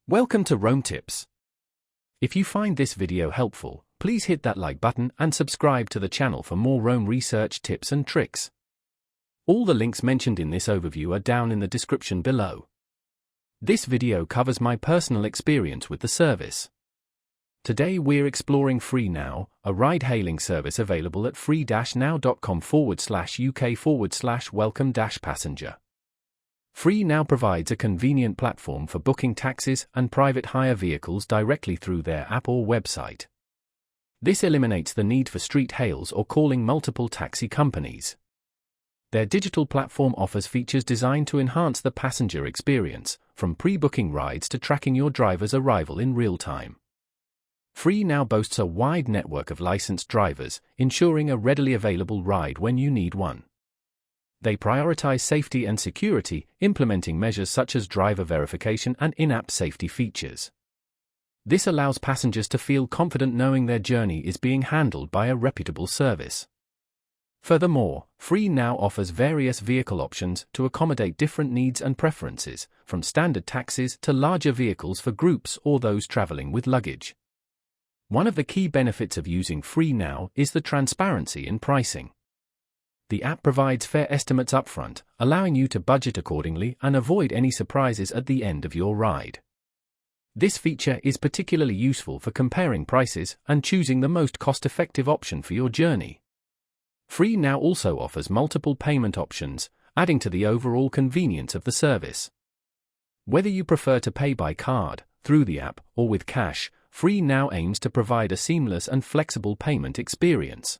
Welcome to Rome Tips. If you find this video helpful, please hit that like button and subscribe to the channel for more Rome research tips and tricks. All the links mentioned in this overview are down in the description below. This video covers my personal experience with the service. Today we're exploring FreeNow, a ride-hailing service available at free-now.com/UK/welcome-passenger. FreeNow provides a convenient platform for booking taxis and private hire vehicles directly through their app or website. This eliminates the need for street hails or calling multiple taxi companies. Their digital platform offers features designed to enhance the passenger experience, from pre-booking rides to tracking your driver's arrival in real time. FreeNow boasts a wide network of licensed drivers, ensuring a readily available ride when you need one. They prioritize safety and security, implementing measures such as driver verification and in-app safety features. This allows passengers to feel confident knowing their journey is being handled by a reputable service. Furthermore, FreeNow offers various vehicle options to accommodate different needs and preferences, from standard taxis to larger vehicles for groups or those traveling with luggage. One of the key benefits of using FreeNow is the transparency in pricing. The app provides fair estimates upfront, allowing you to budget accordingly and avoid any surprises at the end of your ride. This feature is particularly useful for comparing prices and choosing the most cost-effective option for your journey. FreeNow also offers multiple payment options, adding to the overall convenience of the service. Whether you prefer to pay by card, through the app, or with cash, FreeNow aims to provide a seamless and flexible payment experience.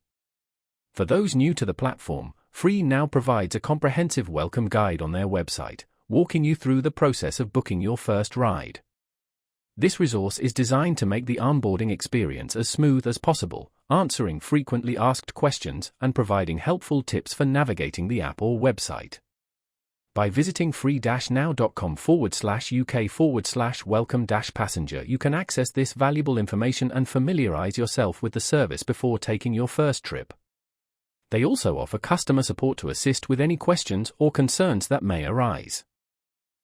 For those new to the platform, FreeNow provides a comprehensive welcome guide on their website, walking you through the process of booking your first ride. This resource is designed to make the onboarding experience as smooth as possible, answering frequently asked questions and providing helpful tips for navigating the app or website. By visiting free-now.com/UK/welcome-passenger, you can access this valuable information and familiarize yourself with the service before taking your first trip. They also offer customer support to assist with any questions or concerns that may arise.